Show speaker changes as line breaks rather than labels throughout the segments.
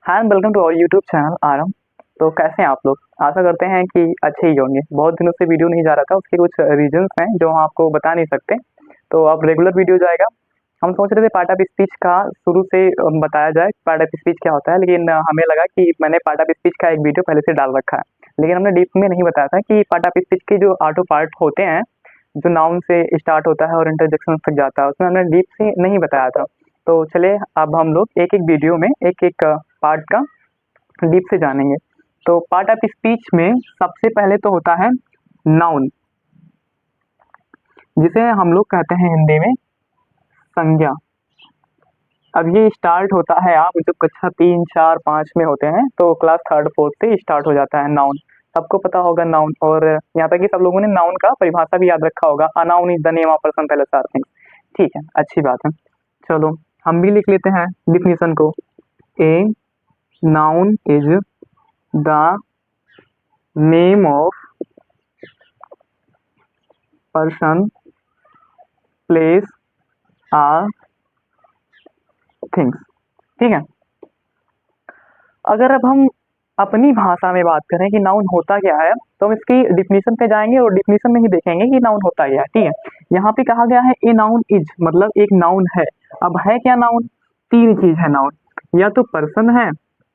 Hi and welcome to our YouTube channel Aaram. तो कैसे हैं आप लोग? आशा करते हैं कि अच्छे ही होंगे। बहुत दिनों से वीडियो नहीं जा रहा था, उसके कुछ रीजंस हैं जो हम आपको बता नहीं सकते। तो अब रेगुलर वीडियो जाएगा। हम सोच रहे थे पार्ट ऑफ स्पीच का शुरू से बताया जाए, पार्ट ऑफ स्पीच क्या होता है, लेकिन हमें लगा कि मैंने पार्ट ऑफ स्पीच का एक वीडियो पहले से डाल रखा है, लेकिन हमने डीप में नहीं बताया था कि पार्ट ऑफ स्पीच के जो ऑटो पार्ट होते हैं, जो नाउन से स्टार्ट होता है और इंटरजेक्शन तक जाता है, उसमें हमने डीप से नहीं बताया था। तो चलिए अब हम लोग एक एक वीडियो में एक एक पार्ट का डीप से जानेंगे। तो पार्ट ऑफ स्पीच में सबसे पहले तो होता है नाउन, जिसे हम लोग कहते हैं हिंदी में संज्ञा। अब ये स्टार्ट होता है, आप जब कक्षा 3, 4, 5 में होते हैं तो क्लास थर्ड फोर्थ से स्टार्ट हो जाता है नाउन। सबको पता होगा नाउन, और यहाँ तक कि सब लोगों ने नाउन का परिभाषा भी याद रखा होगा। A noun is the name of person पहले सार थिंग्स। ठीक है, अच्छी बात है। चलो हम भी लिख लेते हैं डिफिनीशन को। A noun is the name of person, place or things. ठीक है। अगर अब हम अपनी भाषा में बात करें कि नाउन होता क्या है, तो हम इसकी डिफिनीशन पे जाएंगे और डिफिनीशन में ही देखेंगे कि नाउन होता क्या है। ठीक है, यहाँ पे कहा गया है ए नाउन इज, मतलब एक नाउन है। अब है क्या नाउन? तीन चीज है नाउन, या तो पर्सन है,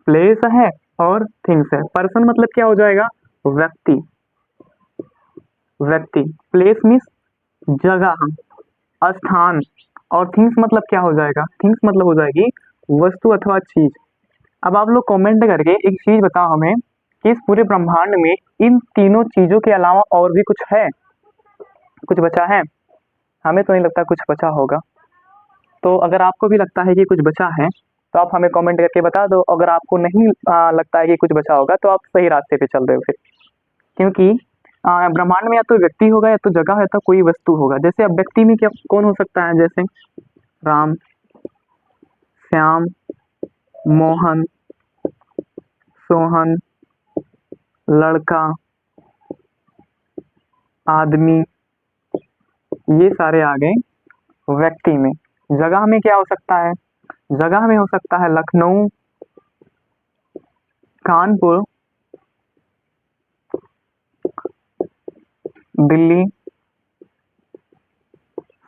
प्लेस है और थिंग्स है। पर्सन मतलब क्या हो जाएगा? व्यक्ति। व्यक्ति, प्लेस मीन्स जगह, स्थान, और थिंग्स मतलब क्या हो जाएगा? थिंग्स मतलब हो जाएगी वस्तु अथवा चीज। अब आप लोग कमेंट करके एक चीज बताओ हमें कि इस पूरे ब्रह्मांड में इन तीनों चीजों के अलावा और भी कुछ है, कुछ बचा है? हमें तो नहीं लगता कुछ बचा होगा। तो अगर आपको भी लगता है कि कुछ बचा है तो आप हमें कमेंट करके बता दो। अगर आपको नहीं लगता है कि कुछ बचा होगा तो आप सही रास्ते पे चल रहे हो फिर। क्योंकि ब्रह्मांड में या तो व्यक्ति होगा, या तो जगह है, तो कोई वस्तु होगा। जैसे अब व्यक्ति में क्या कौन हो सकता है? जैसे राम, श्याम, मोहन, सोहन, लड़का, आदमी, ये सारे आ गए व्यक्ति में। जगह में क्या हो सकता है? जगह में हो सकता है लखनऊ, कानपुर, दिल्ली,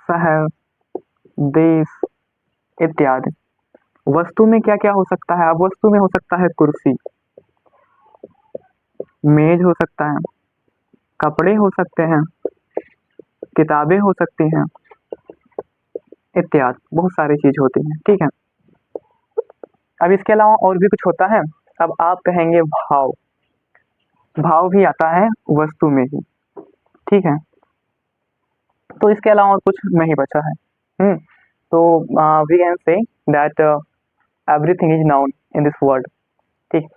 शहर, देश इत्यादि। वस्तु में क्या क्या हो सकता है? अब वस्तु में हो सकता है कुर्सी, मेज हो सकता है, कपड़े हो सकते हैं, किताबें हो सकती हैं, इत्यादि बहुत सारी चीज होती हैं। ठीक है। अब इसके अलावा और भी कुछ होता है। अब आप कहेंगे भाव। भाव भी आता है वस्तु में ही। ठीक है। तो इसके अलावा और कुछ नहीं बचा है। तो we can say that everything is noun in this world. ठीक।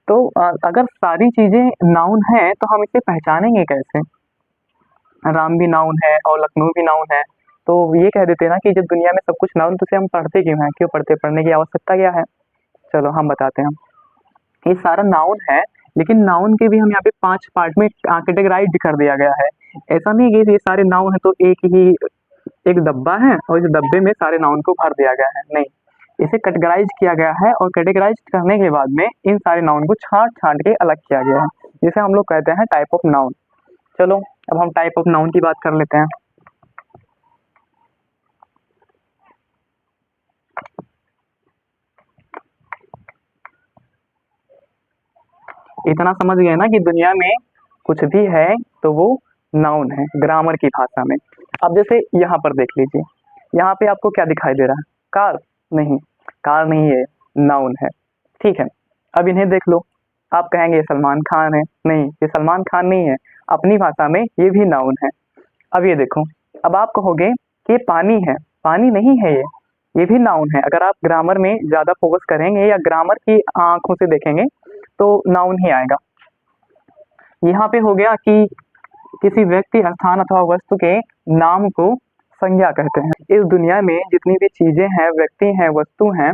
तो अगर सारी चीजें नाउन है तो हम इसे पहचानेंगे कैसे? राम भी नाउन है और लखनऊ भी नाउन है। तो ये कह देते ना कि जब दुनिया में सब कुछ नाउन, तो उसे हम पढ़ते क्यों हैं? क्यों पढ़ते? पढ़ने की आवश्यकता क्या है? चलो हम बताते हैं। ये सारा नाउन है, लेकिन नाउन के भी हम यहाँ पे 5 पार्ट में कैटेगराइज कर दिया गया है। ऐसा नहीं है कि ये सारे नाउन है तो एक ही एक डब्बा है और इस डब्बे में सारे नाउन को भर दिया गया है, नहीं। इसे कैटेगराइज किया गया है, और कैटेगराइज करने के बाद में इन सारे नाउन को छांट छांट के अलग किया गया है, जिसे हम लोग कहते हैं टाइप ऑफ नाउन। चलो अब हम टाइप ऑफ नाउन की बात कर लेते हैं। इतना समझ गए ना कि दुनिया में कुछ भी है तो वो नाउन है, ग्रामर की भाषा में। अब जैसे यहाँ पर देख लीजिए, यहाँ पे आपको क्या दिखाई दे रहा है? कार? नहीं, कार नहीं है, नाउन है। ठीक है। अब इन्हें देख लो, आप कहेंगे ये सलमान खान है। नहीं, ये सलमान खान नहीं है, अपनी भाषा में ये भी नाउन है। अब ये देखो, अब आप कहोगे कि ये पानी है। पानी नहीं है ये भी नाउन है। अगर आप ग्रामर में ज़्यादा फोकस करेंगे या ग्रामर की आंखों से देखेंगे तो नाउन ही आएगा। यहाँ पे हो गया कि किसी व्यक्ति, स्थान अथवा वस्तु के नाम को संज्ञा कहते हैं। इस दुनिया में जितनी भी चीजें हैं, व्यक्ति हैं, वस्तु हैं,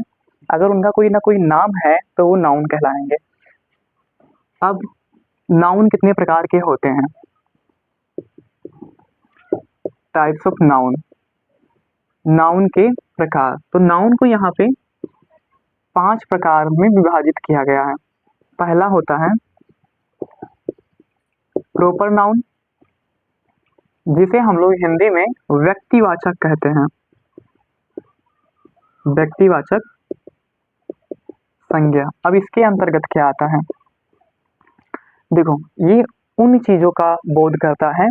अगर उनका कोई ना कोई नाम है तो वो नाउन कहलाएंगे। अब नाउन कितने प्रकार के होते हैं? टाइप्स ऑफ नाउन, नाउन के प्रकार। तो नाउन को यहाँ पे 5 प्रकार में विभाजित किया गया है। पहला होता है प्रॉपर नाउन, जिसे हम लोग हिंदी में व्यक्तिवाचक कहते हैं। व्यक्तिवाचक संज्ञा। अब इसके अंतर्गत क्या आता है, देखो ये उन चीजों का बोध करता है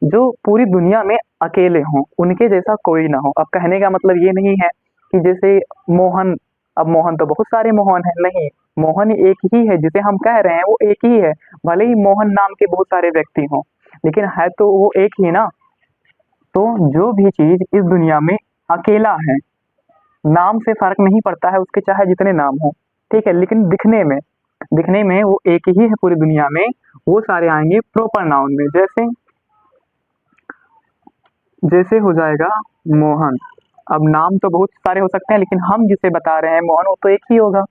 जो पूरी दुनिया में अकेले हों, उनके जैसा कोई ना हो। अब कहने का मतलब ये नहीं है कि जैसे मोहन, अब मोहन तो बहुत सारे मोहन है, नहीं, मोहन एक ही है जिसे हम कह रहे हैं, वो एक ही है। भले ही मोहन नाम के बहुत सारे व्यक्ति हों, लेकिन है तो वो एक ही ना। तो जो भी चीज इस दुनिया में अकेला है, नाम से फर्क नहीं पड़ता है उसके, चाहे जितने नाम हो, ठीक है, लेकिन दिखने में वो एक ही है पूरी दुनिया में, वो सारे आएंगे प्रॉपर नाउन में। जैसे हो जाएगा मोहन। अब नाम तो बहुत सारे हो सकते हैं, लेकिन हम जिसे बता रहे हैं मोहन, वो तो एक ही होगा।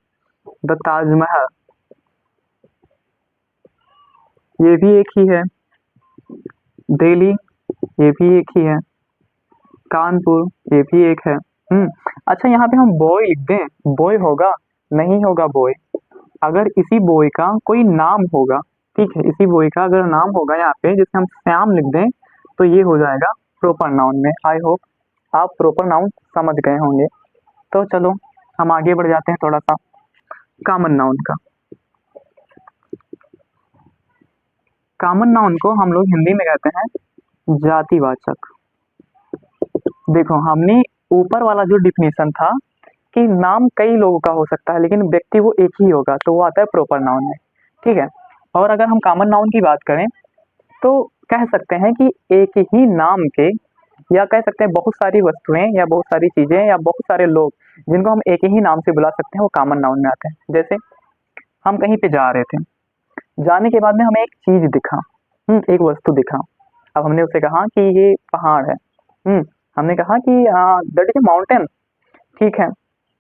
द ताजमहल, ये भी एक ही है। दिल्ली, ये भी एक ही है। कानपुर, ये भी एक है। अच्छा, यहाँ पे हम बॉय लिख दें, बॉय होगा? नहीं होगा बॉय। अगर इसी बॉय का कोई नाम होगा, ठीक है, इसी बॉय का अगर नाम होगा यहाँ पे, जैसे हम श्याम लिख दें, तो ये हो जाएगा प्रॉपर नाउन में। आई होप आप प्रॉपर नाउन समझ गए होंगे। तो चलो हम आगे बढ़ जाते हैं थोड़ा सा कॉमन नाउन का। कॉमन नाउन को हम लोग हिंदी में कहते हैं जातिवाचक। देखो हमने ऊपर वाला जो डिफिनेशन था कि नाम कई लोगों का हो सकता है लेकिन व्यक्ति वो एक ही होगा, तो वो आता है प्रॉपर नाउन में, ठीक है। और अगर हम कॉमन नाउन की बात करें तो कह सकते हैं कि एक ही नाम के, या कह सकते हैं बहुत सारी वस्तुएं या बहुत सारी चीजें या बहुत सारे लोग जिनको हम एक ही नाम से बुला सकते हैं, वो कॉमन नाउन में आते हैं। जैसे हम कहीं पे जा रहे थे, जाने के बाद में हमें एक चीज दिखा, एक वस्तु दिखा। अब हमने उसे कहा कि ये पहाड़ है, हमने कहा कि दैट इज ए माउंटेन, ठीक है।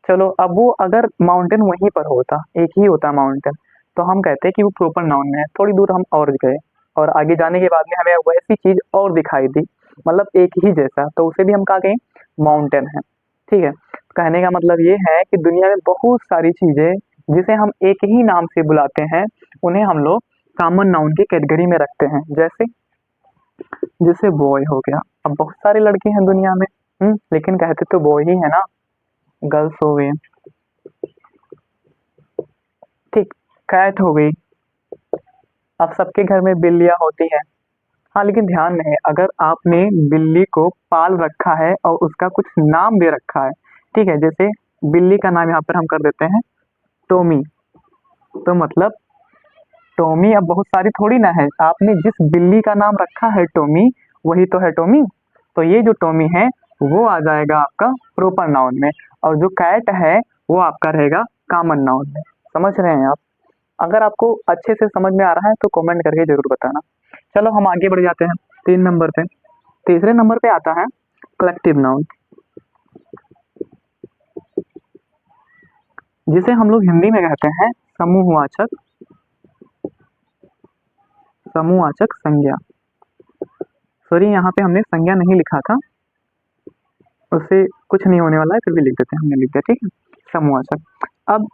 चलो अब वो अगर माउंटेन वहीं पर होता, एक ही होता माउंटेन, तो हम कहते हैं कि वो प्रॉपर नाउन में है। थोड़ी दूर हम और गए और आगे जाने के बाद में हमें वैसी चीज और दिखाई दी, मतलब एक ही जैसा, तो उसे भी हम कहा गए माउंटेन है, ठीक है। कहने का मतलब ये है कि दुनिया में बहुत सारी चीजें जिसे हम एक ही नाम से बुलाते हैं, उन्हें हम लोग कॉमन नाउन की कैटेगरी में रखते हैं। जैसे बॉय हो गया, अब बहुत सारे लड़के हैं दुनिया में, लेकिन कहते तो बॉय ही है ना। गर्ल्स हो गई, ठीक। कैट हो गई, अब सबके घर में बिल्लियां होती है, हाँ, लेकिन ध्यान रहे अगर आपने बिल्ली को पाल रखा है और उसका कुछ नाम दे रखा है, ठीक है, जैसे बिल्ली का नाम यहाँ पर हम कर देते हैं टॉमी, तो मतलब टॉमी अब बहुत सारी थोड़ी ना है, आपने जिस बिल्ली का नाम रखा है टॉमी, वही तो है टॉमी। तो ये जो टॉमी है वो आ जाएगा आपका प्रॉपर नाउन में, और जो कैट है वो आपका रहेगा कॉमन नाउन में। समझ रहे हैं आप? अगर आपको अच्छे से समझ में आ रहा है तो कमेंट करके जरूर बताना। चलो हम आगे बढ़ जाते हैं 3 नंबर पे। तीसरे नंबर पे आता है कलेक्टिव नाउन, जिसे हम लोग हिंदी में कहते हैं समूहवाचक संज्ञा। सॉरी, यहाँ पे हमने संज्ञा नहीं लिखा था, उससे कुछ नहीं होने वाला है, फिर भी लिख देते हैं, हमने लिख दिया, ठीक है, समूहवाचक। अब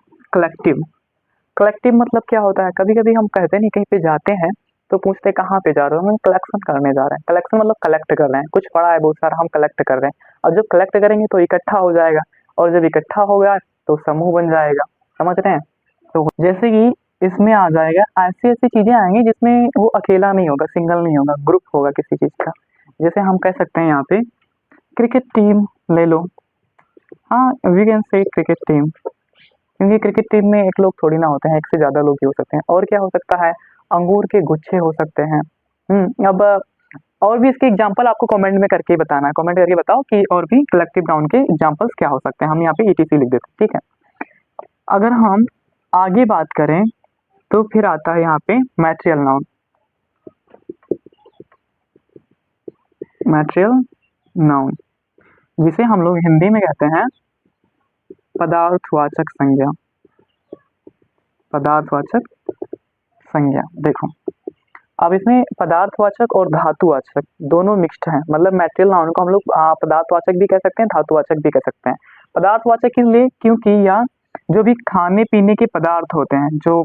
कलेक्टिव मतलब क्या होता है? कभी कभी हम कहते नहीं, कहीं पे जाते हैं तो पूछते कहाँ पे जा रहे हो, हम कलेक्शन करने जा रहे हैं। कलेक्शन मतलब कलेक्ट कर रहे हैं, कुछ पड़ा है बहुत सारा, हम कलेक्ट कर रहे हैं। और जब कलेक्ट करेंगे तो इकट्ठा हो जाएगा, और जब इकट्ठा हो गया तो समूह बन जाएगा। समझ रहे हैं? तो जैसे कि इसमें आ जाएगा, ऐसी ऐसी चीजें आएंगी जिसमें वो अकेला नहीं होगा, सिंगल नहीं होगा, ग्रुप होगा किसी चीज का। जैसे हम कह सकते हैं यहाँ पे क्रिकेट टीम ले लो, हाँ, we can say cricket team, क्योंकि क्रिकेट टीम में एक लोग थोड़ी ना होते हैं, एक से ज्यादा लोग ही हो सकते हैं। और क्या हो सकता है? अंगूर के गुच्छे हो सकते हैं। अब और भी इसके एग्जांपल आपको कमेंट में करके बताना है, कमेंट करके बताओ कि और भी कलेक्टिव नाउन के एग्जांपल्स क्या हो सकते हैं। हम यहाँ पे ईटीसी लिख देते हैं, ठीक है। अगर हम आगे बात करें तो फिर आता है यहाँ पे मैटेरियल नाउन। मैटेरियल नाउन, जिसे हम लोग हिंदी में कहते हैं पदार्थवाचक संज्ञा। पदार्थवाचक संज्ञा, देखो अब इसमें पदार्थवाचक और धातुवाचक दोनों मिक्स्ड हैं, मतलब मैटेरियल नाउन को हम लोग पदार्थवाचक भी कह सकते हैं, धातुवाचक भी कह सकते हैं। पदार्थवाचक इसलिए क्योंकि यह जो भी खाने पीने के पदार्थ होते हैं, जो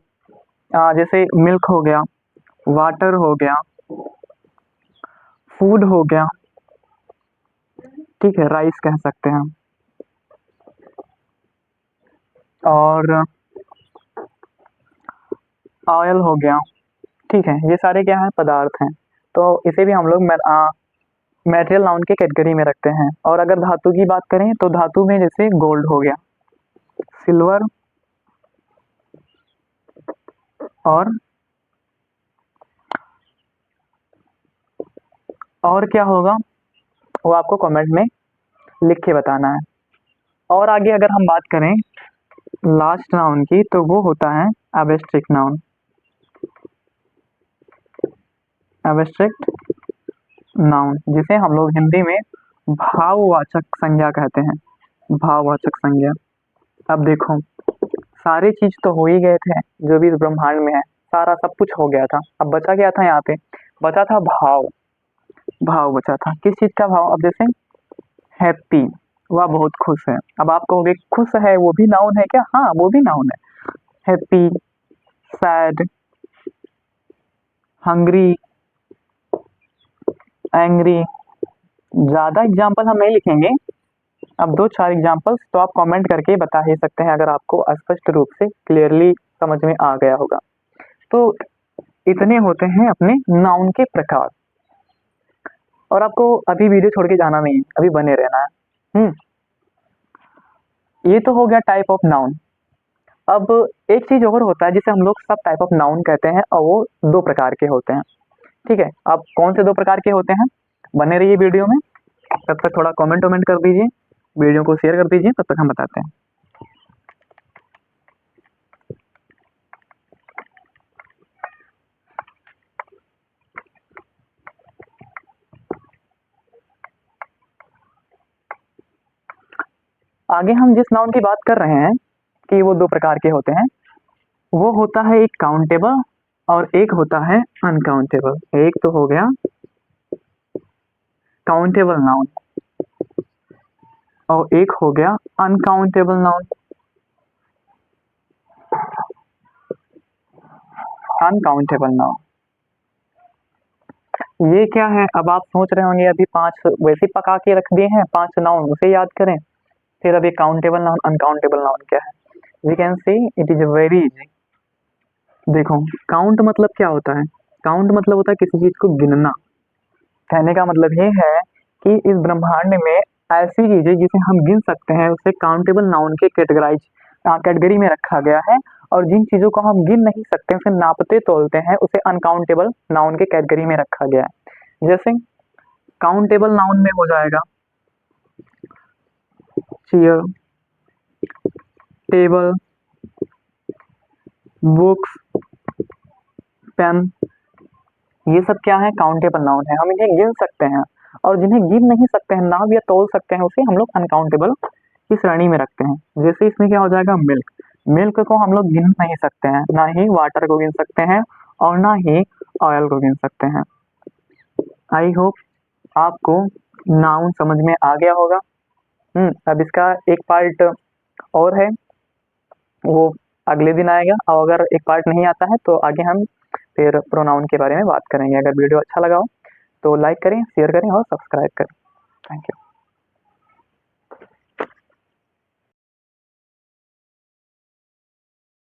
जैसे मिल्क हो गया, वाटर हो गया, फूड हो गया, ठीक है, राइस कह सकते हैं, और ऑयल हो गया, ठीक है, ये सारे क्या है, पदार्थ हैं। तो इसे भी हम लोग मेटेरियल नाउन के कैटेगरी में रखते हैं। और अगर धातु की बात करें तो धातु में जैसे गोल्ड हो गया, सिल्वर, और क्या होगा वो आपको कमेंट में लिख के बताना है। और आगे अगर हम बात करें लास्ट नाउन की तो वो होता है एब्स्ट्रैक्ट नाउन। एब्स्ट्रैक्ट नाउन जिसे हम लोग हिंदी में भाववाचक संज्ञा कहते हैं। भाववाचक संज्ञा। अब देखो, सारी चीज तो हो ही गए थे जो भी इस ब्रह्मांड में है, सारा सब कुछ हो गया था। अब बचा क्या था, यहाँ पे बचा था भाव। भाव बचा था, किस चीज का भाव? अब जैसे हैप्पी, वह बहुत खुश है। अब आप कहोगे खुश है वो भी नाउन है क्या? हाँ, वो भी नाउन है। Happy, sad, hungry, angry. ज्यादा एग्जाम्पल हम नहीं लिखेंगे, अब 2-4 एग्जाम्पल्स तो आप कमेंट करके बता ही सकते हैं अगर आपको स्पष्ट रूप से क्लियरली समझ में आ गया होगा। तो इतने होते हैं अपने नाउन के प्रकार। और आपको अभी वीडियो छोड़ के जाना नहीं है, अभी बने रहना है। ये तो हो गया टाइप ऑफ नाउन। अब एक चीज और होता है जिसे हम लोग सब टाइप ऑफ नाउन कहते हैं, और वो 2 प्रकार के होते हैं। ठीक है, अब कौन से 2 प्रकार के होते हैं, बने रहिए वीडियो में। तब तक थोड़ा कमेंट वमेंट कर दीजिए, वीडियो को शेयर कर दीजिए, तब तक हम बताते हैं। आगे हम जिस नाउन की बात कर रहे हैं कि वो 2 प्रकार के होते हैं, वो होता है एक काउंटेबल और एक होता है अनकाउंटेबल। एक तो हो गया काउंटेबल नाउन और एक हो गया अनकाउंटेबल नाउन। अनकाउंटेबल नाउन ये क्या है? अब आप सोच रहे होंगे अभी 5 वैसे पका के रख दिए हैं, 5 नाउन उसे याद करें, फिर अभी काउंटेबल नाउन अनकाउंटेबल नाउन क्या है? We can see it is very easy. देखो, काउंट मतलब क्या होता है? काउंट मतलब होता है किसी चीज को गिनना। कहने का मतलब ये है कि इस ब्रह्मांड में ऐसी चीजें जिसे हम गिन सकते हैं उसे काउंटेबल नाउन के कैटेगरी में रखा गया है, और जिन चीजों को हम गिन नहीं सकते, उसे नापते तोलते हैं, उसे अनकाउंटेबल नाउन के कैटेगरी में रखा गया है। जैसे काउंटेबल नाउन में हो जाएगा चेयर, टेबल, बुक्स, पेन। ये सब क्या है? काउंटेबल नाउन है, हम इन्हें गिन सकते हैं। और जिन्हें गिन नहीं सकते हैं, नाप या तोल सकते हैं, उसे हम लोग अनकाउंटेबल की श्रेणी में रखते हैं। जैसे इसमें क्या हो जाएगा, मिल्क। मिल्क को हम लोग गिन नहीं सकते हैं, ना ही वाटर को गिन सकते हैं और ना ही ऑयल को गिन सकते हैं। आई होप आपको नाउन समझ में आ गया होगा। अब इसका एक पार्ट और है, वो अगले दिन आएगा, और अगर एक पार्ट नहीं आता है तो आगे हम फिर प्रोनाउन के बारे में बात करेंगे। अगर वीडियो अच्छा लगा हो तो लाइक करें, शेयर करें और सब्सक्राइब करें। Thank you.